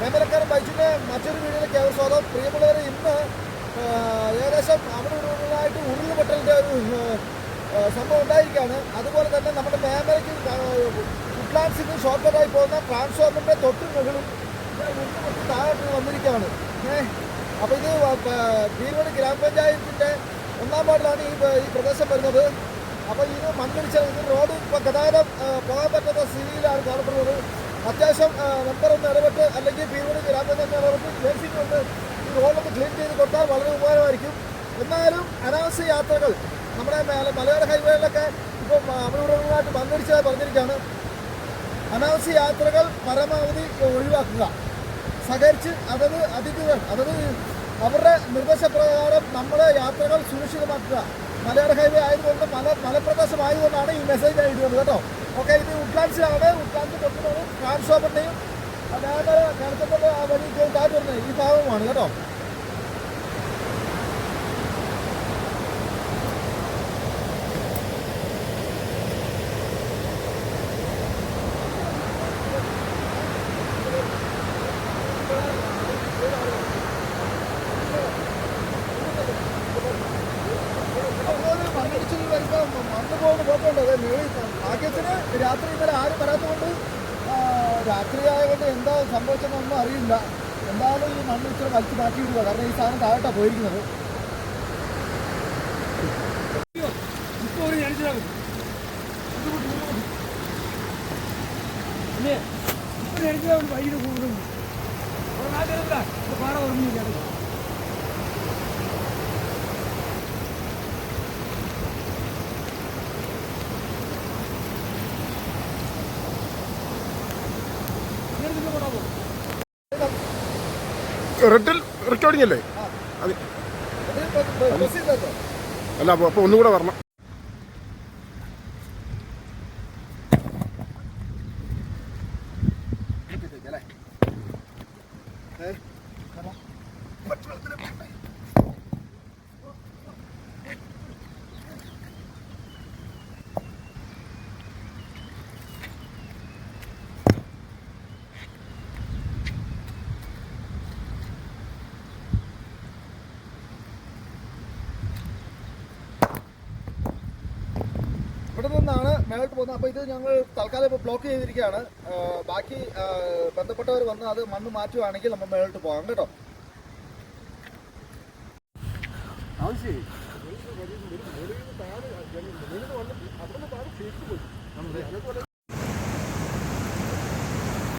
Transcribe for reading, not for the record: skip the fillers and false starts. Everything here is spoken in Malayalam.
മേമലക്കാരൻ ബൈജിൻ്റെ മറ്റൊരു വീഡിയോയിലേക്ക് അവർ സ്വാഗതം. പ്രിയമുള്ളവരെ, ഇന്ന് ഏകദേശം അവിടെ ഇവിടെയായിട്ട് ഉരുളുപൊട്ടലിൻ്റെ ഒരു സംഭവം ഉണ്ടായിരിക്കുകയാണ്. അതുപോലെ തന്നെ നമ്മുടെ മേമലയ്ക്ക് വുഡ്ലാൻഡ്സിന് ഷോർട്ട്കട്ടായി പോകുന്ന ട്രാൻസ്ഫോമറിൻ്റെ തൊട്ട് മുകളിൽ ഉരുളുപൊട്ടി താഴോട്ട് വന്നിരിക്കുകയാണ്. അപ്പോൾ ഇത് പീരുമണി ഗ്രാമപഞ്ചായത്തിൻ്റെ 1-ാം വാർഡിലാണ് ഈ പ്രദേശം വരുന്നത്. അപ്പോൾ ഇത് മണ്ണിടിച്ച റോഡ് ഇപ്പോൾ ഗതാഗതം പോകാൻ പറ്റുന്ന സ്ഥിതിയിലാണ് കാണപ്പെടുന്നത്. അത്യാവശ്യം മെമ്പറൊന്ന് ഇടപെട്ട് അല്ലെങ്കിൽ പീരുമണി ഗ്രാമപഞ്ചായത്ത് ഇടപെട്ട് ജേസിബി ഒന്ന് ഈ റോഡൊന്ന് ക്ലീൻ ചെയ്ത് കൊടുത്താൽ വളരെ ഉപകാരമായിരിക്കും. എന്നാലും അനാവശ്യ യാത്രകൾ നമ്മുടെ മലയോര ഹൈവേകളിലൊക്കെ ഇപ്പം അവിടെ മണ്ണിടിച്ചതായി പറഞ്ഞിരിക്കുകയാണ്. അനാവശ്യ യാത്രകൾ പരമാവധി ഒഴിവാക്കുക. സഹകരിച്ച് അധികൃതർ അവരുടെ നിർദ്ദേശപ്രകാരം നമ്മുടെ യാത്രകൾ സുരക്ഷിതമാക്കുക. മലയോര ഹൈവേ ആയതുകൊണ്ട് മലപ്രദേശമായതുകൊണ്ടാണ് ഈ മെസ്സേജ് എഴുതുന്നത് കേട്ടോ. ഓക്കെ, ഇത് വുഡ്ലാൻഡ്സിലാണ്. വുഡ്ലാൻഡ്സ് തൊട്ടുള്ളത് ട്രാൻസ്ഫോമറിൻ്റെയും നേരെ കിടക്കത്തുള്ള വഴി കാറ്റ് വരുന്നത് ഈ ഭാഗമാണ് കേട്ടോ. മണ്ണ് പോകുന്ന പോക്കുണ്ട്. അത് ഭാഗ്യത്തിന് രാത്രി ഇന്നലെ ആരും വരാത്തതുകൊണ്ട് രാത്രിയായതുകൊണ്ട് എന്താ സംഭവിച്ചതെന്നൊന്നും അറിയില്ല. എന്തായാലും ഈ മണ്ണ് ഇച്ചിരി വലിച്ചു മാറ്റിയിടുക. കാരണം ഈ സാധനം താഴോട്ടാണ് പോയിരിക്കുന്നത്. വൈകിട്ട് കൂടുതലും പാറ ഓർമ്മയില്ല. റെഡിൽ റെക്കോർഡിംഗ് അല്ലേ? അല്ല, അപ്പോൾ ഒന്നുകൂടെ വരണം. ഇവിടെ നിന്നാണ് മേലോട്ട് പോകുന്നത്. അപ്പോൾ ഇത് ഞങ്ങൾ തൽക്കാലം ഇപ്പോൾ ബ്ലോക്ക് ചെയ്തിരിക്കുകയാണ്. ബാക്കി ബന്ധപ്പെട്ടവർ വന്ന് അത് മണ്ണ് മാറ്റുകയാണെങ്കിൽ നമ്മൾ മേലോട്ട് പോകാം കേട്ടോ.